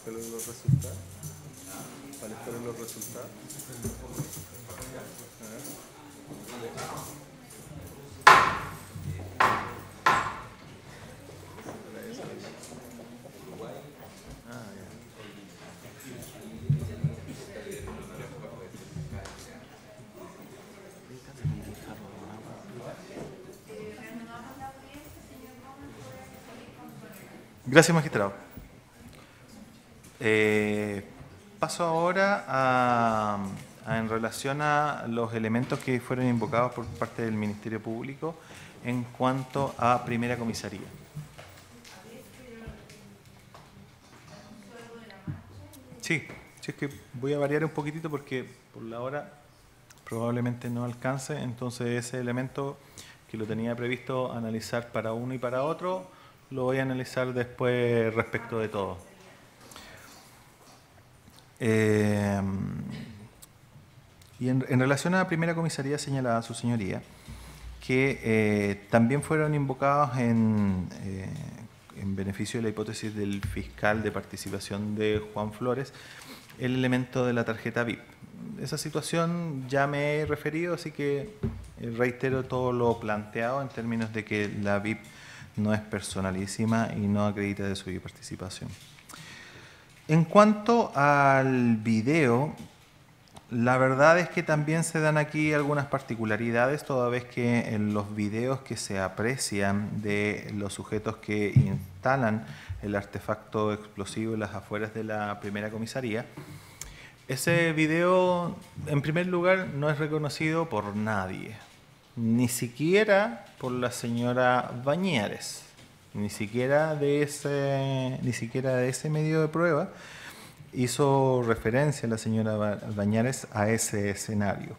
fueron los resultados? ¿Cuáles fueron los resultados? Gracias, magistrado. Paso ahora en relación a los elementos que fueron invocados por parte del Ministerio Público en cuanto a primera comisaría. Sí, es que voy a variar un poquitito porque por la hora probablemente no alcance, entonces ese elemento que lo tenía previsto analizar para uno y para otro, lo voy a analizar después respecto de todo. Y en relación a la primera comisaría señalada su señoría, que también fueron invocados en beneficio de la hipótesis del fiscal de participación de Juan Flores, el elemento de la tarjeta VIP. Esa situación ya me he referido, así que reitero todo lo planteado en términos de que la VIP no es personalísima y no acredita de su participación. En cuanto al video, la verdad es que también se dan aquí algunas particularidades, toda vez que en los videos que se aprecian de los sujetos que instalan el artefacto explosivo en las afueras de la primera comisaría, ese video, en primer lugar, no es reconocido por nadie, ni siquiera por la señora Bañares, ni siquiera de ese medio de prueba hizo referencia la señora Bañares a ese escenario.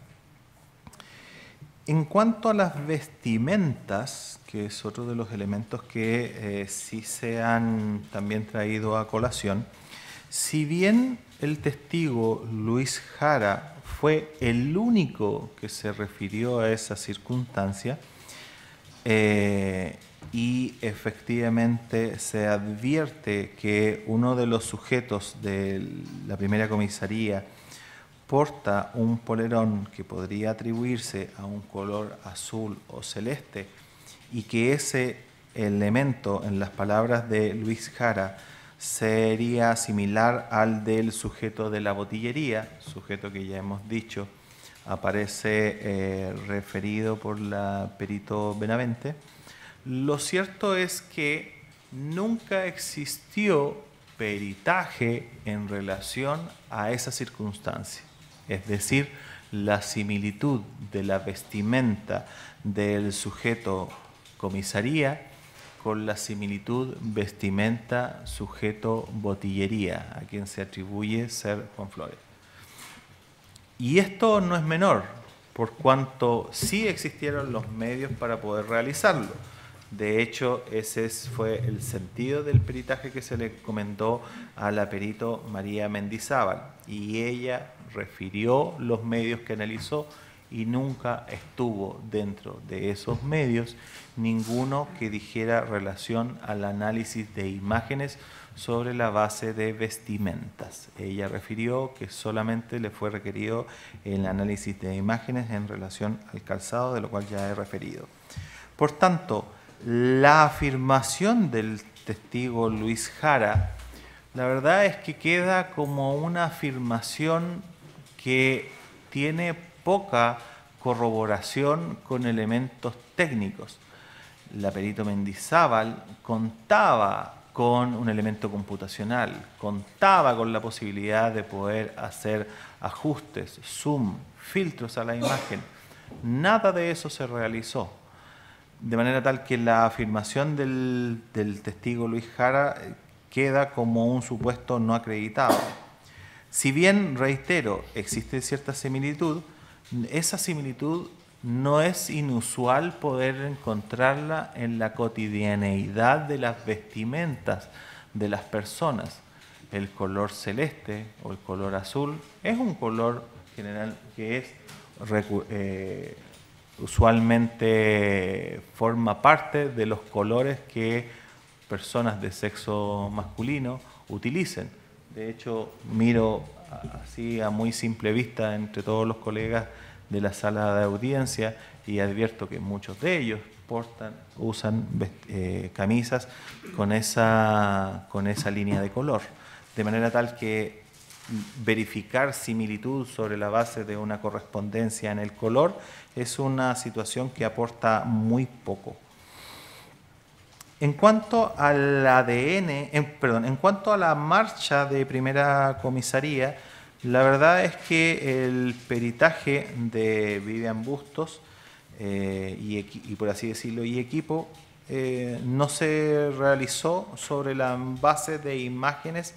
En cuanto a las vestimentas, que es otro de los elementos que sí se han también traído a colación, si bien el testigo Luis Jara fue el único que se refirió a esa circunstancia, y efectivamente se advierte que uno de los sujetos de la primera comisaría porta un polerón que podría atribuirse a un color azul o celeste y que ese elemento, en las palabras de Luis Jara, sería similar al del sujeto de la botillería, sujeto que ya hemos dicho aparece referido por la perito Benavente. Lo cierto es que nunca existió peritaje en relación a esa circunstancia. Es decir, la similitud de la vestimenta del sujeto comisaría con la similitud vestimenta sujeto botillería, a quien se atribuye ser Juan Flores. Y esto no es menor, por cuanto sí existieron los medios para poder realizarlo. De hecho, ese fue el sentido del peritaje que se le comentó a la perito María Mendizábal, y ella refirió los medios que analizó y nunca estuvo dentro de esos medios ninguno que dijera relación al análisis de imágenes sobre la base de vestimentas. Ella refirió que solamente le fue requerido el análisis de imágenes en relación al calzado, de lo cual ya he referido. Por tanto, la afirmación del testigo Luis Jara, la verdad es que queda como una afirmación que tiene poca corroboración con elementos técnicos. La perito Mendizábal contaba con un elemento computacional, contaba con la posibilidad de poder hacer ajustes, zoom, filtros a la imagen. Nada de eso se realizó. De manera tal que la afirmación del testigo Luis Jara queda como un supuesto no acreditado. Si bien, reitero, existe cierta similitud, esa similitud no es inusual poder encontrarla en la cotidianeidad de las vestimentas de las personas. El color celeste o el color azul es un color general que es usualmente forma parte de los colores que personas de sexo masculino utilicen. De hecho, miro así a muy simple vista entre todos los colegas de la sala de audiencia y advierto que muchos de ellos usan camisas con esa línea de color, de manera tal que verificar similitud sobre la base de una correspondencia en el color es una situación que aporta muy poco. En cuanto al ADN, en cuanto a la marcha de primera comisaría, la verdad es que el peritaje de Vivian Bustos y por así decirlo, y equipo, no se realizó sobre la base de imágenes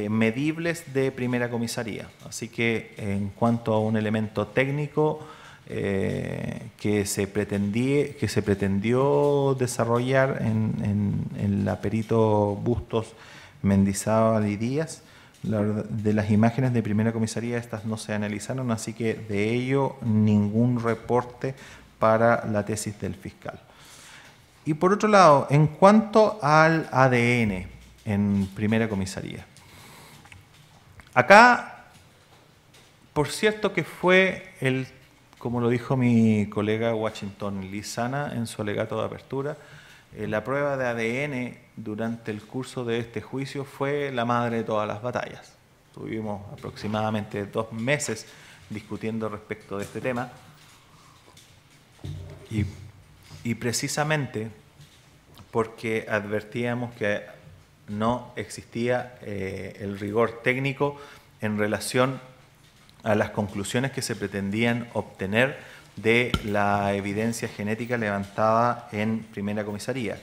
medibles de primera comisaría. Así que en cuanto a un elemento técnico que se pretendió desarrollar en la perito Bustos, Mendizábal y Díaz, de las imágenes de primera comisaría estas no se analizaron, así que de ello ningún reporte para la tesis del fiscal. Y por otro lado, en cuanto al ADN en primera comisaría, acá, por cierto que fue como lo dijo mi colega Washington Lizana en su alegato de apertura, la prueba de ADN durante el curso de este juicio fue la madre de todas las batallas. Tuvimos aproximadamente 2 meses discutiendo respecto de este tema y precisamente porque advertíamos que no existía el rigor técnico en relación a las conclusiones que se pretendían obtener de la evidencia genética levantada en primera comisaría.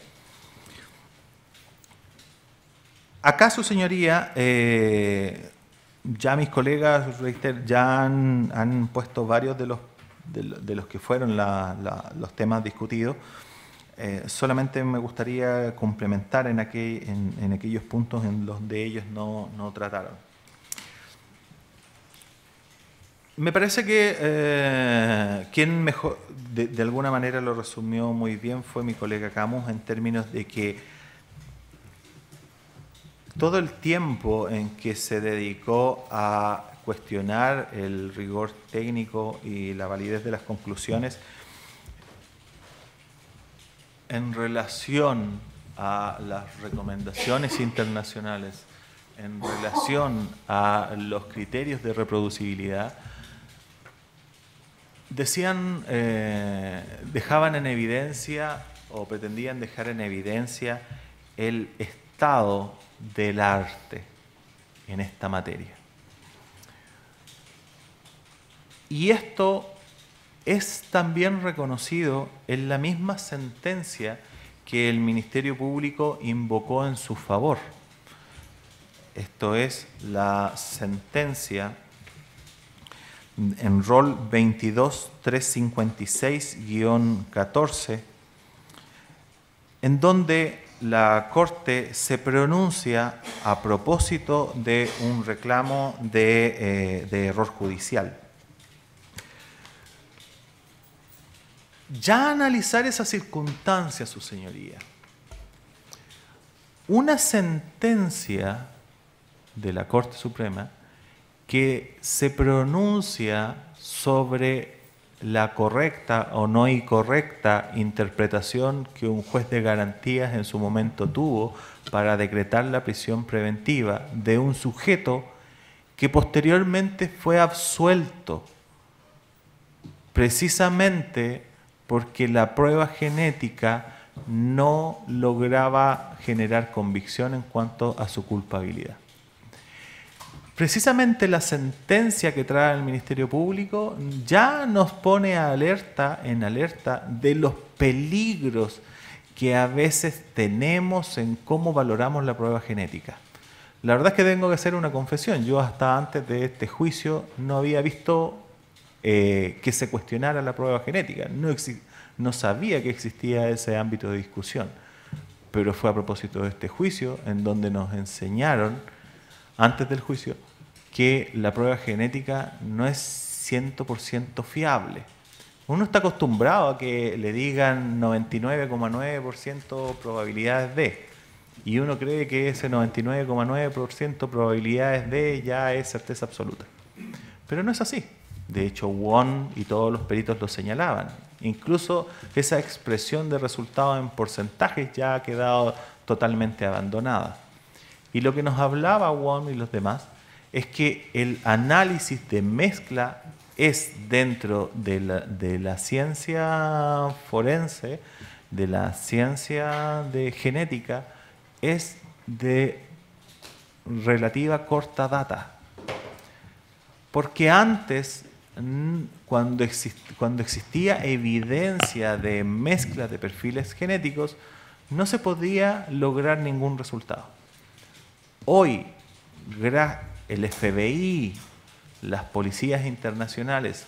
Acá, su señoría, ya mis colegas ya han puesto varios de los que fueron los temas discutidos. Solamente me gustaría complementar en aquellos puntos en donde ellos no trataron. Me parece que quien mejor, de alguna manera lo resumió muy bien fue mi colega Camus, en términos de que todo el tiempo en que se dedicó a cuestionar el rigor técnico y la validez de las conclusiones en relación a las recomendaciones internacionales, en relación a los criterios de reproducibilidad, dejaban en evidencia o pretendían dejar en evidencia el estado del arte en esta materia. Y esto es también reconocido en la misma sentencia que el Ministerio Público invocó en su favor. Esto es la sentencia en rol 22.356-14, en donde la Corte se pronuncia a propósito de un reclamo de error judicial. Ya analizar esa circunstancia, su señoría, una sentencia de la Corte Suprema que se pronuncia sobre la correcta o no incorrecta interpretación que un juez de garantías en su momento tuvo para decretar la prisión preventiva de un sujeto que posteriormente fue absuelto precisamente porque la prueba genética no lograba generar convicción en cuanto a su culpabilidad. Precisamente la sentencia que trae el Ministerio Público ya nos pone en alerta de los peligros que a veces tenemos en cómo valoramos la prueba genética. La verdad es que tengo que hacer una confesión. Yo hasta antes de este juicio no había visto que se cuestionara la prueba genética. No sabía que existía ese ámbito de discusión. Pero fue a propósito de este juicio en donde nos enseñaron antes del juicio que la prueba genética no es 100% fiable. Uno está acostumbrado a que le digan 99,9% probabilidades de, y uno cree que ese 99,9% probabilidades de ya es certeza absoluta. Pero no es así. De hecho, Won y todos los peritos lo señalaban. Incluso esa expresión de resultados en porcentajes ya ha quedado totalmente abandonada. Y lo que nos hablaba Won y los demás es que el análisis de mezcla es dentro de la ciencia forense, de la ciencia de genética, es de relativa corta data. Porque antes, cuando existía evidencia de mezcla de perfiles genéticos, no se podía lograr ningún resultado. Hoy, el FBI, las policías internacionales,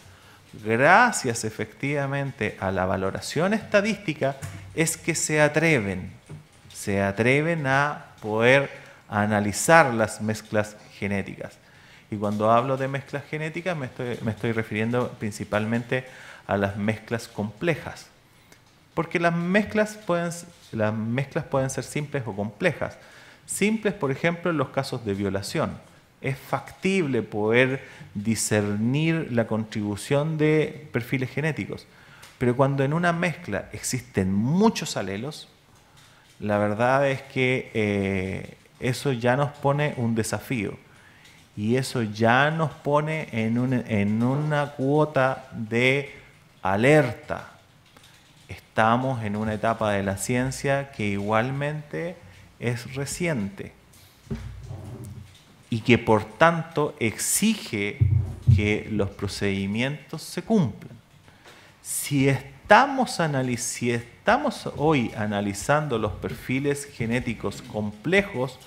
gracias efectivamente a la valoración estadística, es que se atreven a poder analizar las mezclas genéticas. Y cuando hablo de mezclas genéticas me estoy refiriendo principalmente a las mezclas complejas. Porque las mezclas pueden ser simples o complejas. Simples, por ejemplo, en los casos de violación. Es factible poder discernir la contribución de perfiles genéticos. Pero cuando en una mezcla existen muchos alelos, la verdad es que eso ya nos pone un desafío. Y eso ya nos pone en una cuota de alerta. Estamos en una etapa de la ciencia que igualmente es reciente y que por tanto exige que los procedimientos se cumplan. Si estamos hoy analizando los perfiles genéticos complejos,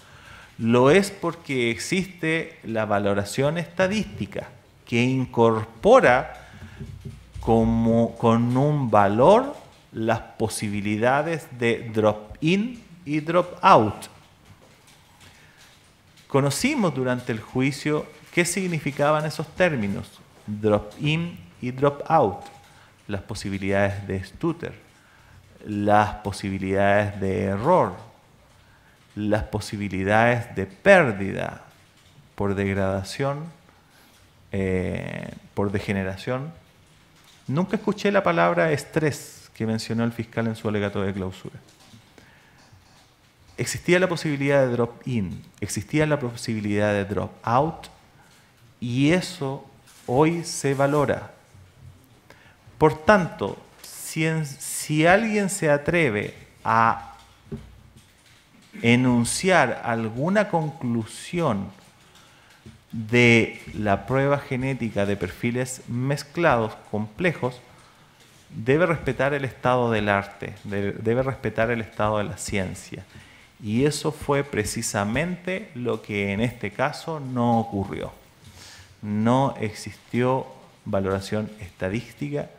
lo es porque existe la valoración estadística que incorpora con un valor las posibilidades de drop-in y drop-out. Conocimos durante el juicio qué significaban esos términos, drop-in y drop-out, las posibilidades de stutter, las posibilidades de error, las posibilidades de pérdida por degradación, por degeneración. Nunca escuché la palabra estrés que mencionó el fiscal en su alegato de clausura. Existía la posibilidad de drop-in, existía la posibilidad de drop-out, y eso hoy se valora. Por tanto, si alguien se atreve a enunciar alguna conclusión de la prueba genética de perfiles mezclados complejos, debe respetar el estado del arte, debe respetar el estado de la ciencia. Y eso fue precisamente lo que en este caso no ocurrió. No existió valoración estadística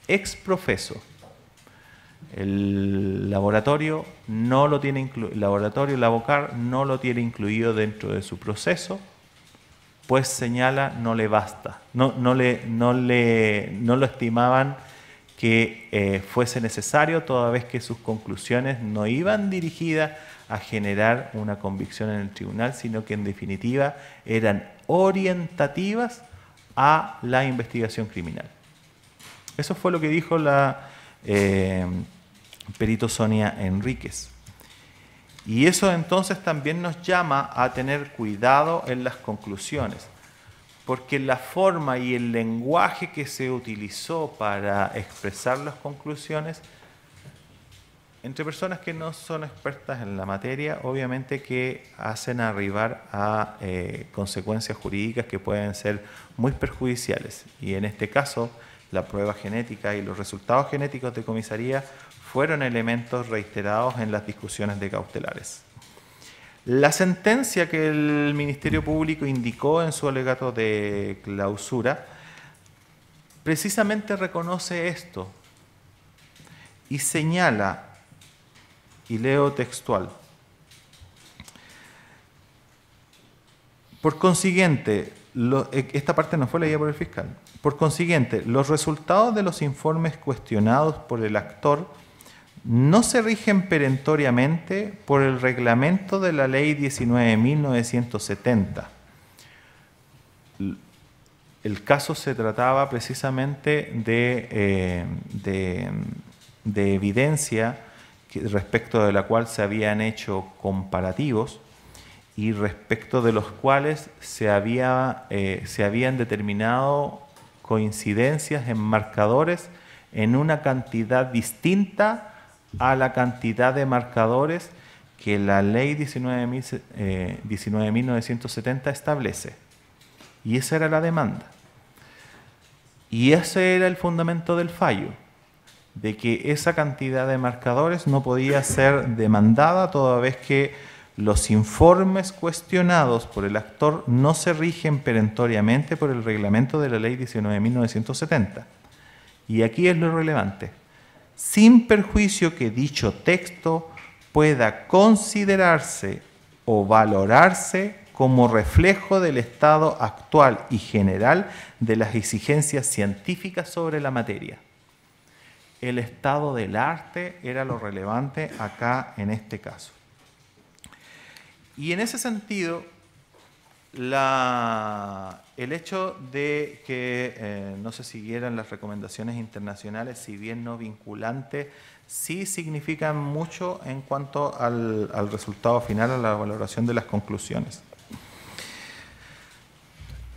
ex profeso. El laboratorio no lo tiene Lavocar no lo tiene incluido dentro de su proceso, pues señala no le basta, no lo estimaban que fuese necesario, toda vez que sus conclusiones no iban dirigidas a generar una convicción en el tribunal, sino que en definitiva eran orientativas a la investigación criminal. Eso fue lo que dijo la perito Sonia Enríquez. Y eso entonces también nos llama a tener cuidado en las conclusiones, porque la forma y el lenguaje que se utilizó para expresar las conclusiones, entre personas que no son expertas en la materia, obviamente que hacen arribar a consecuencias jurídicas que pueden ser muy perjudiciales. Y en este caso, la prueba genética y los resultados genéticos de comisaría fueron elementos reiterados en las discusiones de cautelares. La sentencia que el Ministerio Público indicó en su alegato de clausura precisamente reconoce esto y señala, y leo textual: por consiguiente, esta parte no fue leída por el fiscal. Por consiguiente, los resultados de los informes cuestionados por el actor no se rigen perentoriamente por el reglamento de la Ley 19.970. El caso se trataba precisamente de evidencia respecto de la cual se habían hecho comparativos y respecto de los cuales se habían determinado coincidencias en marcadores en una cantidad distinta a la cantidad de marcadores que la Ley 19.970 establece. Y esa era la demanda. Y ese era el fundamento del fallo, de que esa cantidad de marcadores no podía ser demandada toda vez que los informes cuestionados por el actor no se rigen perentoriamente por el reglamento de la Ley 19.970. Y aquí es lo relevante. Sin perjuicio que dicho texto pueda considerarse o valorarse como reflejo del estado actual y general de las exigencias científicas sobre la materia. El estado del arte era lo relevante acá en este caso. Y en ese sentido, el hecho de que no se siguieran las recomendaciones internacionales, si bien no vinculantes, sí significan mucho en cuanto al resultado final, a la valoración de las conclusiones.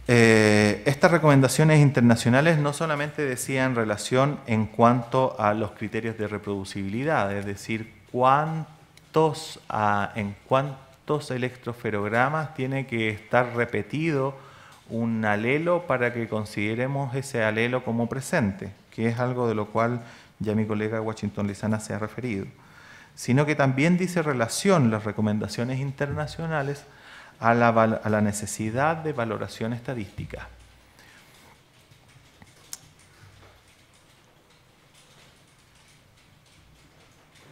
Estas recomendaciones internacionales no solamente decían relación en cuanto a los criterios de reproducibilidad, es decir, en cuántos electroferogramas tiene que estar repetido un alelo para que consideremos ese alelo como presente, que es algo de lo cual ya mi colega Washington Lizana se ha referido, sino que también dice relación las recomendaciones internacionales a la necesidad de valoración estadística.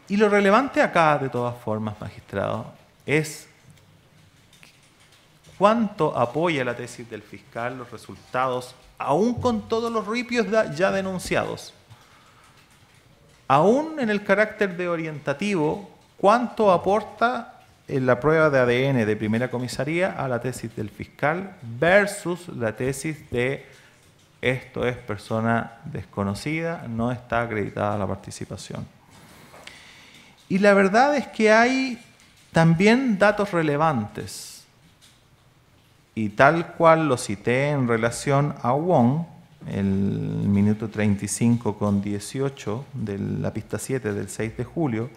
Y lo relevante acá, de todas formas, magistrado, es cuánto apoya la tesis del fiscal los resultados, aún con todos los ripios ya denunciados. Aún en el carácter de orientativo, cuánto aporta en la prueba de ADN de primera comisaría a la tesis del fiscal versus la tesis de esto es persona desconocida, no está acreditada la participación. Y la verdad es que hay también datos relevantes, y tal cual lo cité en relación a Wong, el minuto 35:18 de la pista 7 del 6 de julio,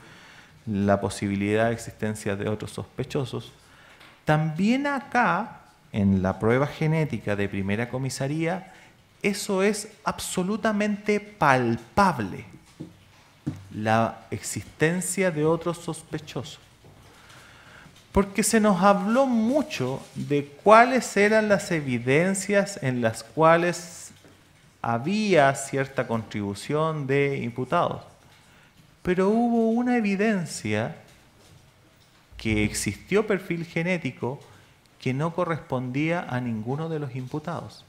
la posibilidad de existencia de otros sospechosos. También acá, en la prueba genética de primera comisaría, eso es absolutamente palpable, la existencia de otros sospechosos. Porque se nos habló mucho de cuáles eran las evidencias en las cuales había cierta contribución de imputados. Pero hubo una evidencia que existió perfil genético que no correspondía a ninguno de los imputados.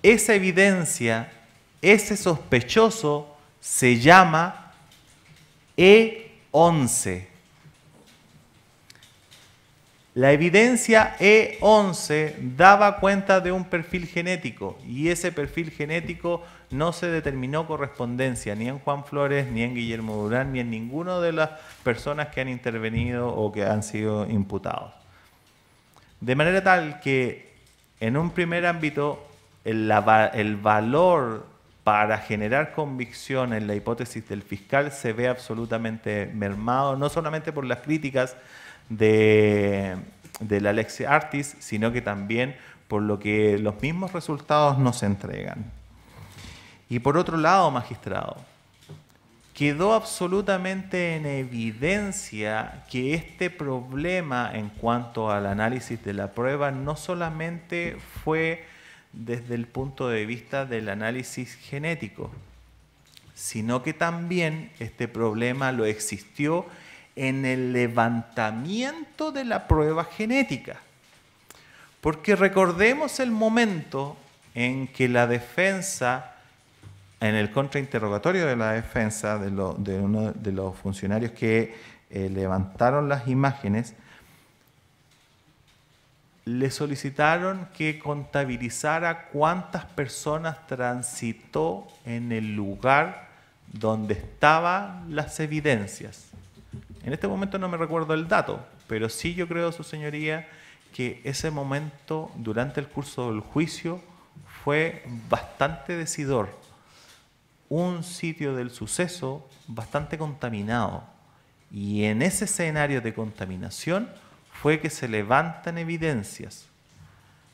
Esa evidencia, ese sospechoso, se llama E11. La evidencia E11 daba cuenta de un perfil genético y ese perfil genético no se determinó correspondencia ni en Juan Flores, ni en Guillermo Durán, ni en ninguna de las personas que han intervenido o que han sido imputados. De manera tal que en un primer ámbito el valor para generar convicción en la hipótesis del fiscal se ve absolutamente mermado, no solamente por las críticas de la Lex Artis, sino que también por lo que los mismos resultados nos entregan. Y por otro lado, magistrado, quedó absolutamente en evidencia que este problema en cuanto al análisis de la prueba no solamente fue desde el punto de vista del análisis genético, sino que también este problema lo existió en el levantamiento de la prueba genética. Porque recordemos el momento en que la defensa en el contrainterrogatorio de la defensa de uno de los funcionarios que levantaron las imágenes, le solicitaron que contabilizara cuántas personas transitó en el lugar donde estaban las evidencias. En este momento no me recuerdo el dato, pero sí yo creo, su señoría, que ese momento durante el curso del juicio fue bastante decidor. Un sitio del suceso bastante contaminado, y en ese escenario de contaminación fue que se levantan evidencias.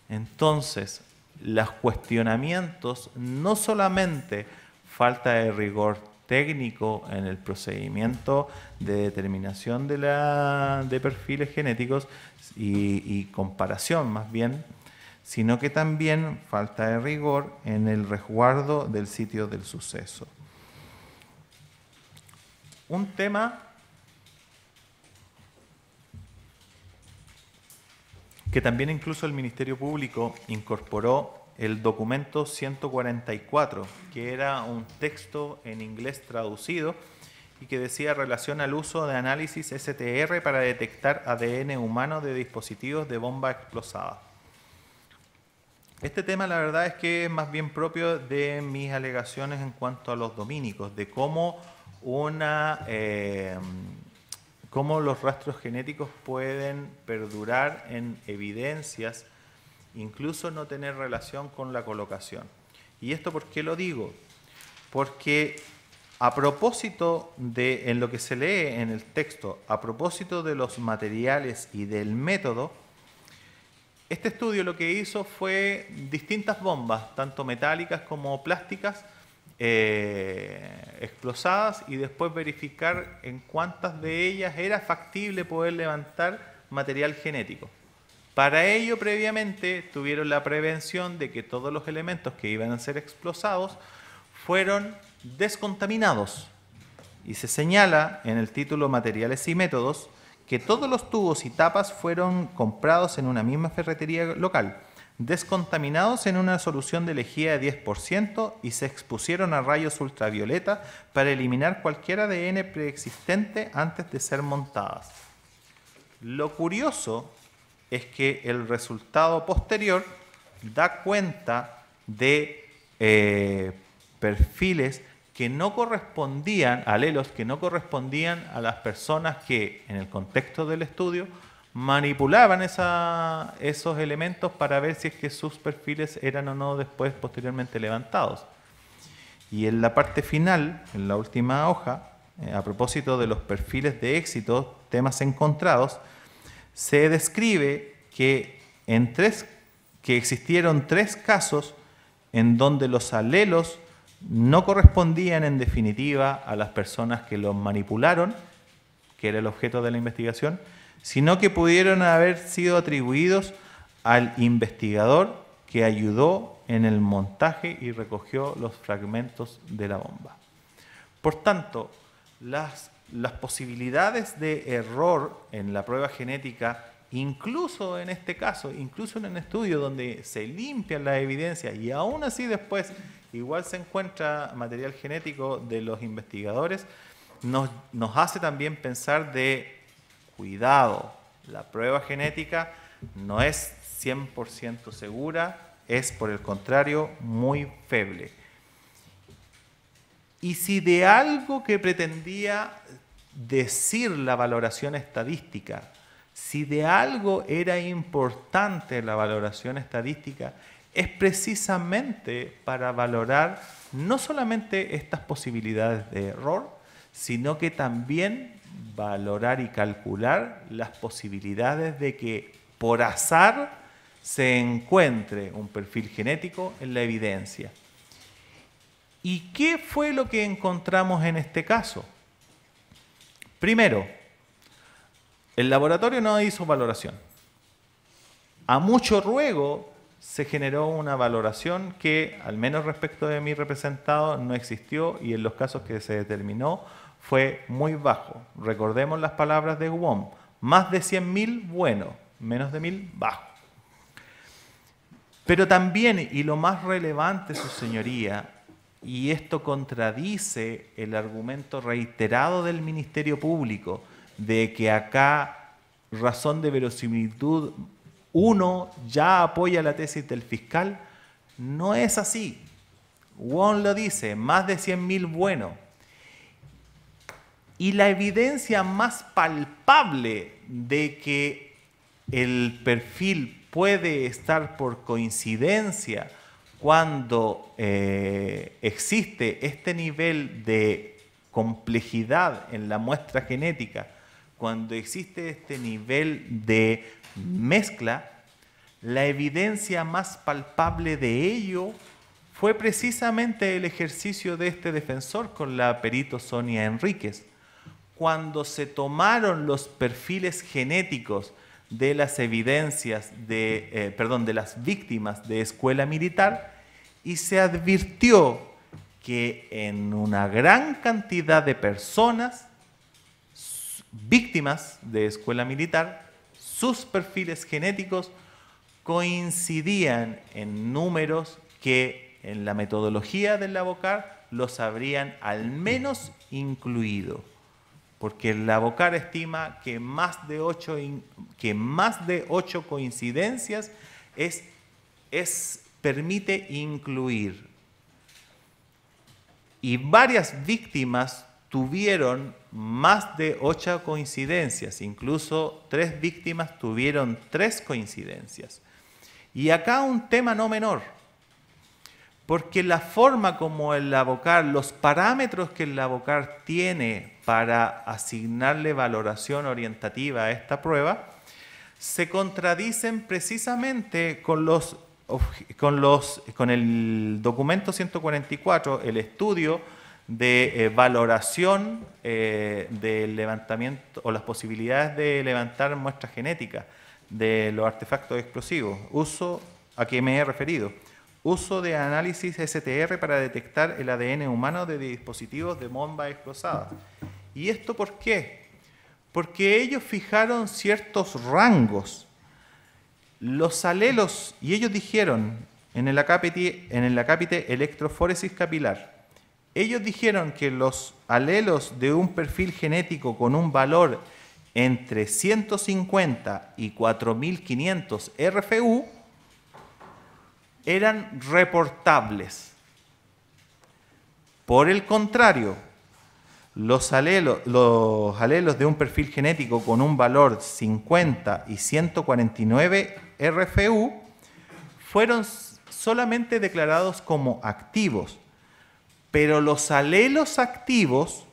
Entonces, los cuestionamientos, no solamente falta de rigor técnico en el procedimiento de determinación de perfiles genéticos y comparación más bien, sino que también falta de rigor en el resguardo del sitio del suceso. Un tema que también incluso el Ministerio Público incorporó el documento 144, que era un texto en inglés traducido y que decía relación al uso de análisis STR para detectar ADN humano de dispositivos de bomba explosiva. Este tema la verdad es que es más bien propio de mis alegaciones en cuanto a los domínicos, de cómo cómo los rastros genéticos pueden perdurar en evidencias, incluso no tener relación con la colocación. ¿Y esto por qué lo digo? Porque a propósito de, en lo que se lee en el texto, a propósito de los materiales y del método, este estudio lo que hizo fue distintas bombas, tanto metálicas como plásticas, explosadas, y después verificar en cuántas de ellas era factible poder levantar material genético. Para ello, previamente, tuvieron la prevención de que todos los elementos que iban a ser explosados fueron descontaminados. Y se señala en el título Materiales y Métodos que todos los tubos y tapas fueron comprados en una misma ferretería local, descontaminados en una solución de lejía de 10% y se expusieron a rayos ultravioleta para eliminar cualquier ADN preexistente antes de ser montadas. Lo curioso es que el resultado posterior da cuenta de perfiles que no correspondían, alelos que no correspondían a las personas que, en el contexto del estudio, manipulaban esos elementos para ver si es que sus perfiles eran o no después posteriormente levantados. Y en la parte final, en la última hoja, a propósito de los perfiles de éxito, temas encontrados, se describe que existieron 3 casos en donde los alelos no correspondían en definitiva a las personas que los manipularon, que era el objeto de la investigación, sino que pudieron haber sido atribuidos al investigador que ayudó en el montaje y recogió los fragmentos de la bomba. Por tanto, las posibilidades de error en la prueba genética, incluso en este caso, incluso en un estudio donde se limpian las evidencias y aún así después igual se encuentra material genético de los investigadores, nos hace también pensar de cuidado. La prueba genética no es 100% segura, es por el contrario muy feble. Y si de algo que pretendía decir la valoración estadística, si de algo era importante la valoración estadística, es precisamente para valorar no solamente estas posibilidades de error, sino que también valorar y calcular las posibilidades de que por azar se encuentre un perfil genético en la evidencia. ¿Y qué fue lo que encontramos en este caso? Primero, el laboratorio no hizo valoración. A mucho ruego se generó una valoración que, al menos respecto de mi representado, no existió y en los casos que se determinó fue muy bajo. Recordemos las palabras de Wong: más de 100.000, bueno; menos de 1.000, bajo. Pero también, y lo más relevante, su señoría, y esto contradice el argumento reiterado del Ministerio Público de que acá razón de verosimilitud 1 ya apoya la tesis del fiscal. No es así. Wong lo dice, más de 100.000 buenos. Y la evidencia más palpable de que el perfil puede estar por coincidencia cuando existe este nivel de complejidad en la muestra genética, cuando existe este nivel de mezcla, la evidencia más palpable de ello fue precisamente el ejercicio de este defensor con la perito Sonia Enríquez, cuando se tomaron los perfiles genéticos de las evidencias de las víctimas de escuela militar y se advirtió que en una gran cantidad de personas víctimas de escuela militar, sus perfiles genéticos coincidían en números que en la metodología del Lavocar los habrían al menos incluido. Porque el Lavocar estima que más de 8 coincidencias permite incluir. Y varias víctimas tuvieron más de 8 coincidencias, incluso 3 víctimas tuvieron 3 coincidencias. Y acá un tema no menor, porque la forma como el Lavocar, los parámetros que el Lavocar tiene para asignarle valoración orientativa a esta prueba, se contradicen precisamente con el documento 144, el estudio de valoración del levantamiento o las posibilidades de levantar muestras genéticas de los artefactos explosivos, uso a que me he referido. Uso de análisis STR para detectar el ADN humano de dispositivos de bombas explosadas. ¿Y esto por qué? Porque ellos fijaron ciertos rangos. Los alelos, y ellos dijeron en el acápite electroforesis capilar, ellos dijeron que los alelos de un perfil genético con un valor entre 150 y 4500 RFU eran reportables. Por el contrario, los alelos de un perfil genético con un valor 50 y 149 RFU fueron solamente declarados como activos, pero los alelos activos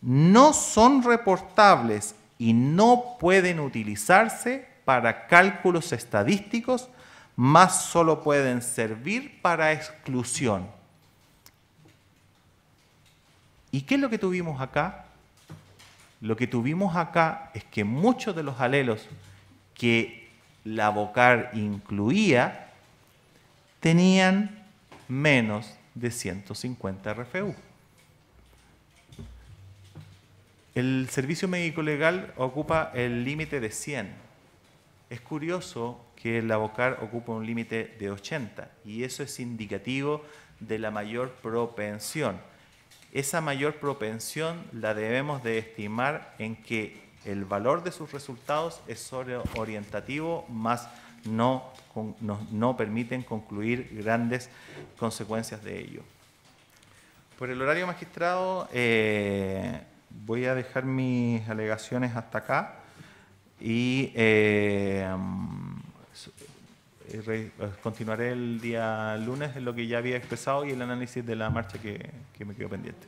no son reportables y no pueden utilizarse para cálculos estadísticos, más solo pueden servir para exclusión. ¿Y qué es lo que tuvimos acá? Lo que tuvimos acá es que muchos de los alelos que Lavocar incluía tenían menos de 150 RFU. El servicio médico legal ocupa el límite de 100. Es curioso que el Lavocar ocupa un límite de 80 y eso es indicativo de la mayor propensión. Esa mayor propensión la debemos de estimar en que el valor de sus resultados es solo orientativo, más no permiten concluir grandes consecuencias de ello. Por el horario magistrado, voy a dejar mis alegaciones hasta acá y continuaré el día lunes en lo que ya había expresado y el análisis de la marcha que me quedó pendiente.